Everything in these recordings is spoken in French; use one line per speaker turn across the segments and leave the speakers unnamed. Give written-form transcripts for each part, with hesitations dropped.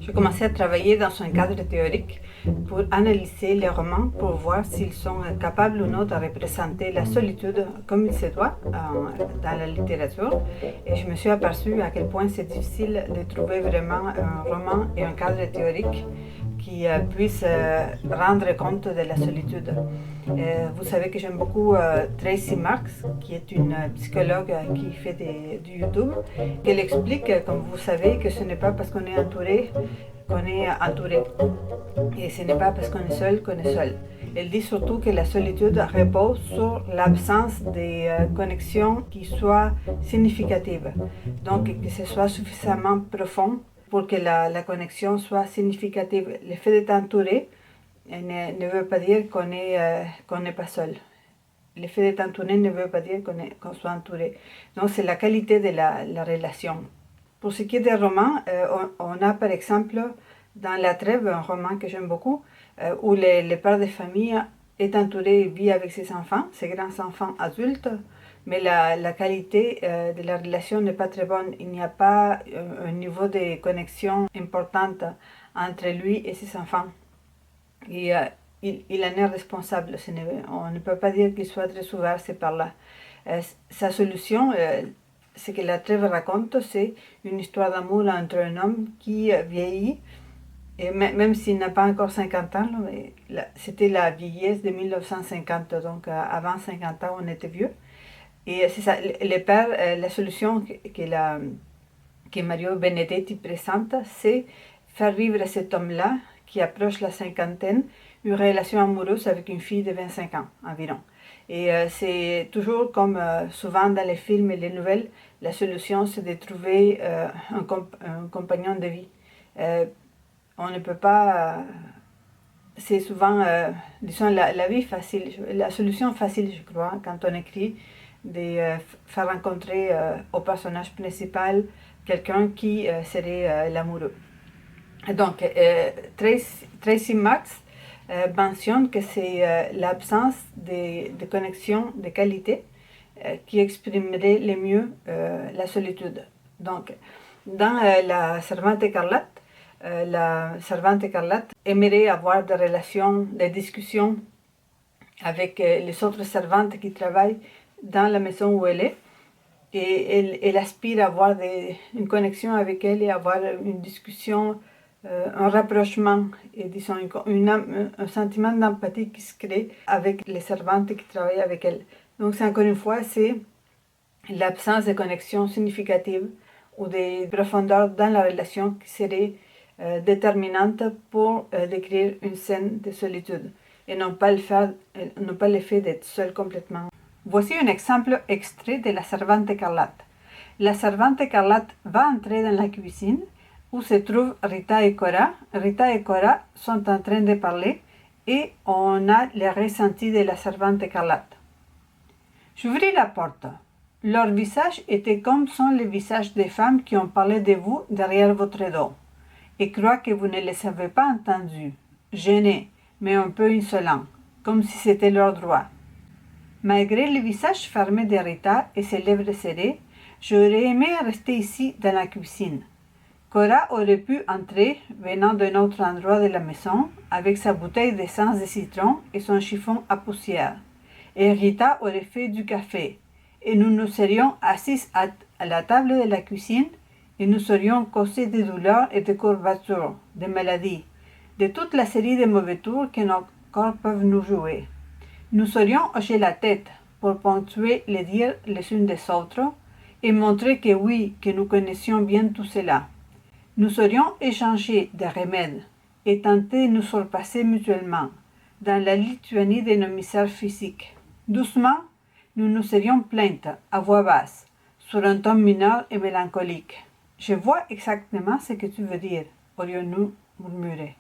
J'ai commencé à travailler dans un cadre théorique pour analyser les romans pour voir s'ils sont capables ou non de représenter la solitude comme il se doit dans la littérature. Et je me suis aperçue à quel point c'est difficile de trouver vraiment un roman et un cadre théorique qui puissent rendre compte de la solitude. Vous savez que j'aime beaucoup Tracy Marks, qui est une psychologue qui fait du YouTube, qu'elle explique, comme vous savez, que ce n'est pas parce qu'on est entouré qu'on est entouré. Et ce n'est pas parce qu'on est seul qu'on est seul. Elle dit surtout que la solitude repose sur l'absence de connexions qui soient significatives. Donc, que ce soit suffisamment profond pour que la connexion soit significative. Le fait d'être entouré ne veut pas dire qu'on n'est pas seul. Le fait d'être entouré ne veut pas dire qu'on soit entouré. Donc, c'est la qualité de la relation. Pour ce qui est des romans, on a par exemple dans La Trêve, un roman que j'aime beaucoup, où le père de famille est entouré et vit avec ses enfants, ses grands-enfants adultes, mais la qualité de la relation n'est pas très bonne. Il n'y a pas un niveau de connexion importante entre lui et ses enfants. Et il en est responsable. On ne peut pas dire qu'il soit très ouvert ces par-là. Sa solution, ce que La Trêve raconte, c'est une histoire d'amour entre un homme qui vieillit, et même s'il n'a pas encore 50 ans, c'était la vieillesse de 1950, donc avant 50 ans, on était vieux. Et c'est ça, le père, la solution que Mario Benedetti présente, c'est faire vivre cet homme-là, qui approche la cinquantaine, une relation amoureuse avec une fille de 25 ans environ. Et c'est toujours comme souvent dans les films et les nouvelles, la solution c'est de trouver un compagnon de vie. On ne peut pas... c'est souvent, disons, la vie facile, la solution facile, je crois, quand on écrit, de faire rencontrer au personnage principal quelqu'un qui serait l'amoureux. Donc, Tracy Marx mentionne que c'est l'absence de connexion de qualité qui exprimerait le mieux la solitude. Donc, dans La Servante écarlate, la Servante écarlate aimerait avoir des relations, des discussions avec les autres servantes qui travaillent dans la maison où elle est. Et elle aspire à avoir une connexion avec elle et avoir une discussion, un rapprochement et disons un sentiment d'empathie qui se crée avec les servantes qui travaillent avec elle. Donc c'est encore une fois, c'est l'absence de connexion significative ou de profondeur dans la relation qui serait déterminante pour décrire une scène de solitude et non pas le fait d'être seul complètement. Voici un exemple extrait de La Servante écarlate. La Servante écarlate va entrer dans la cuisine où se trouvent Rita et Cora. Rita et Cora sont en train de parler et on a les ressentis de la Servante écarlate. J'ouvris la porte. Leurs visages étaient comme sont les visages des femmes qui ont parlé de vous derrière votre dos et croient que vous ne les avez pas entendus, gênés, mais un peu insolents, comme si c'était leur droit. Malgré le visage fermé de Rita et ses lèvres serrées, j'aurais aimé rester ici dans la cuisine. Cora aurait pu entrer, venant d'un autre endroit de la maison, avec sa bouteille d'essence de citron et son chiffon à poussière. Et Rita aurait fait du café. Et nous nous serions assis à la table de la cuisine et nous serions causés de douleurs et de courbatures, de maladies, de toute la série de mauvais tours que nos corps peuvent nous jouer. Nous aurions hoché la tête pour ponctuer les dires les unes des autres et montrer que oui, que nous connaissions bien tout cela. Nous aurions échangé des remèdes et tenté de nous surpasser mutuellement dans la Lituanie de nos misères physiques. Doucement, nous nous serions plaintes à voix basse, sur un ton mineur et mélancolique. Je vois exactement ce que tu veux dire, aurions-nous murmuré.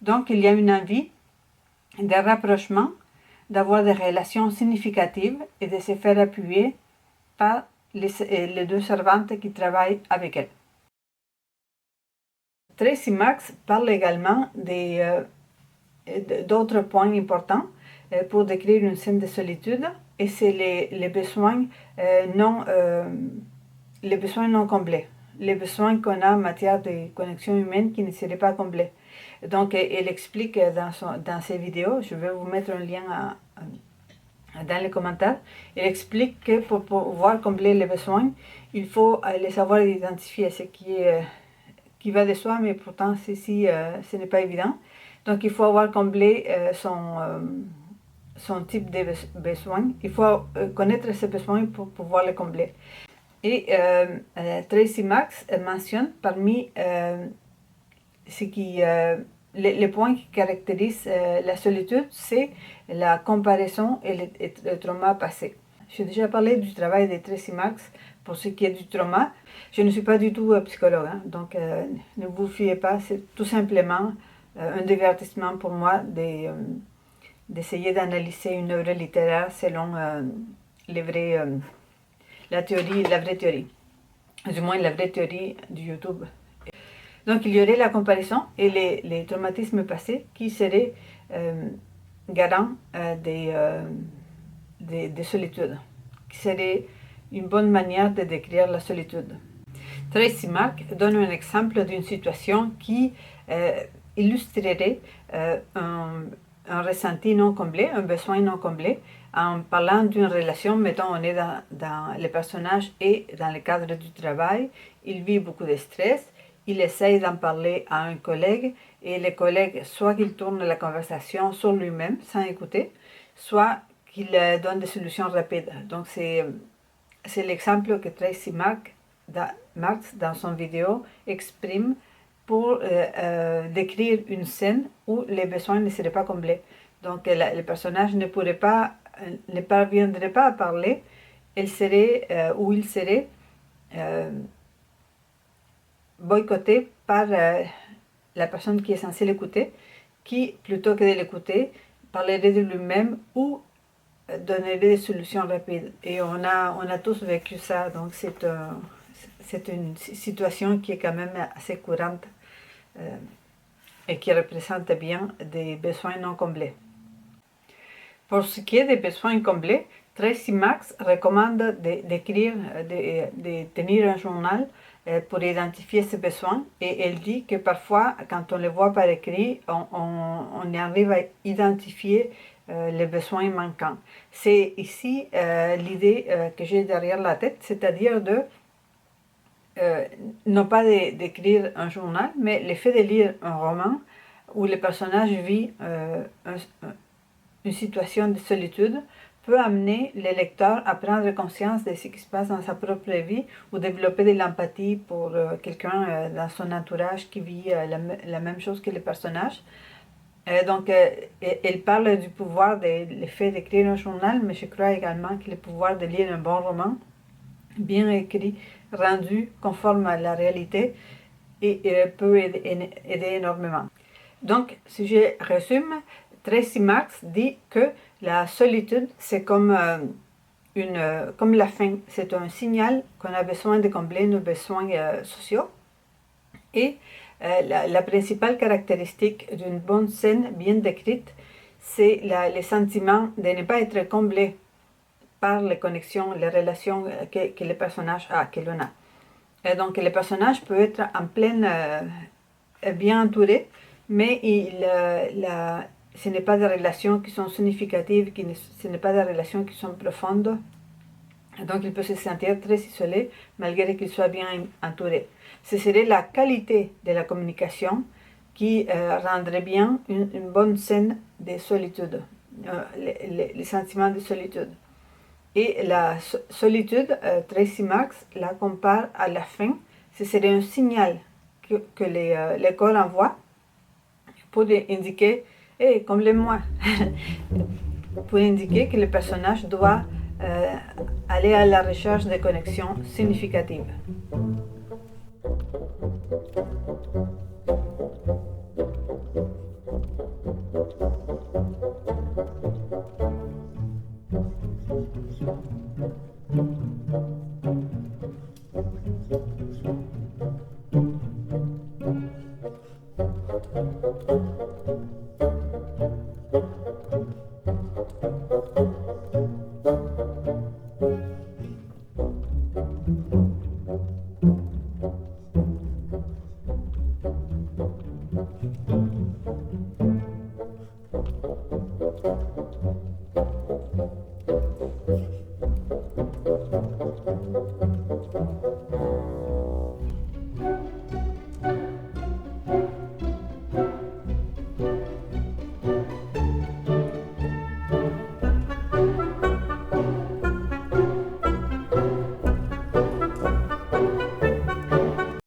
Donc il y a une envie de rapprochement, d'avoir des relations significatives et de se faire appuyer par les deux servantes qui travaillent avec elle. Tracy Marx parle également d'autres points importants pour décrire une scène de solitude, et c'est les besoins non comblés. les besoins qu'on a en matière de connexion humaine qui ne seraient pas comblés. Donc, elle explique dans ses vidéos, je vais vous mettre un lien dans les commentaires, elle explique que pour pouvoir combler les besoins, il faut les savoir identifier, ce qui va de soi, mais pourtant ce n'est pas évident. Donc il faut avoir comblé son type de besoin, il faut connaître ses besoins pour pouvoir les combler. Et Tracy Marks mentionne parmi les points qui caractérisent la solitude, c'est la comparaison et le trauma passé. J'ai déjà parlé du travail de Tracy Marks pour ce qui est du trauma. Je ne suis pas du tout psychologue, hein, donc ne vous fiez pas, c'est tout simplement un divertissement pour moi d'essayer d'analyser une œuvre littéraire selon la vraie théorie, du moins la vraie théorie du YouTube. Donc il y aurait la comparaison et les traumatismes passés qui seraient garants de solitude, qui serait une bonne manière de décrire la solitude. Tracy Marks donne un exemple d'une situation qui illustrerait un ressenti non comblé, un besoin non comblé, en parlant d'une relation. Mettons, on est dans le personnage et dans le cadre du travail, il vit beaucoup de stress, il essaye d'en parler à un collègue et le collègue, soit qu'il tourne la conversation sur lui-même sans écouter, soit qu'il donne des solutions rapides. Donc c'est l'exemple que Tracy Marks dans son vidéo exprime pour décrire une scène où les besoins ne seraient pas comblés. Donc le personnage ne parviendrait pas à parler, il serait boycotté par la personne qui est censée l'écouter, qui, plutôt que de l'écouter, parlerait de lui-même ou donnerait des solutions rapides. Et on a tous vécu ça, donc c'est une situation qui est quand même assez courante et qui représente bien des besoins non comblés. Pour ce qui est des besoins comblés, Tracy Marks recommande d'écrire, de tenir un journal pour identifier ses besoins, et elle dit que parfois, quand on les voit par écrit, on arrive à identifier les besoins manquants. C'est ici l'idée que j'ai derrière la tête, c'est-à-dire non pas d'écrire un journal, mais le fait de lire un roman où le personnage vit une situation de solitude peut amener le lecteur à prendre conscience de ce qui se passe dans sa propre vie ou développer de l'empathie pour quelqu'un dans son entourage qui vit la même chose que le personnage. Donc, elle parle du pouvoir de l'effet d'écrire un journal, mais je crois également que le pouvoir de lire un bon roman, bien écrit, rendu conforme à la réalité, peut aider énormément. Donc, si je résume, Tracy Marks dit que la solitude, c'est comme la faim, c'est un signal qu'on a besoin de combler nos besoins sociaux. Et la principale caractéristique d'une bonne scène bien décrite, c'est le sentiment de ne pas être comblé par les connexions, les relations que le personnage a, que l'on a. Et donc le personnage peut être en pleine, bien entouré, mais ce n'est pas des relations qui sont significatives, ce n'est pas des relations qui sont profondes. Donc il peut se sentir très isolé malgré qu'il soit bien entouré. Ce serait la qualité de la communication qui rendrait bien une bonne scène de solitude, les sentiments de solitude. Et la solitude, Tracy Marks la compare à la faim. Ce serait un signal que le corps envoie pour indiquer « Hey, comblez-moi !» pour indiquer que le personnage doit aller à la recherche de connexions significatives.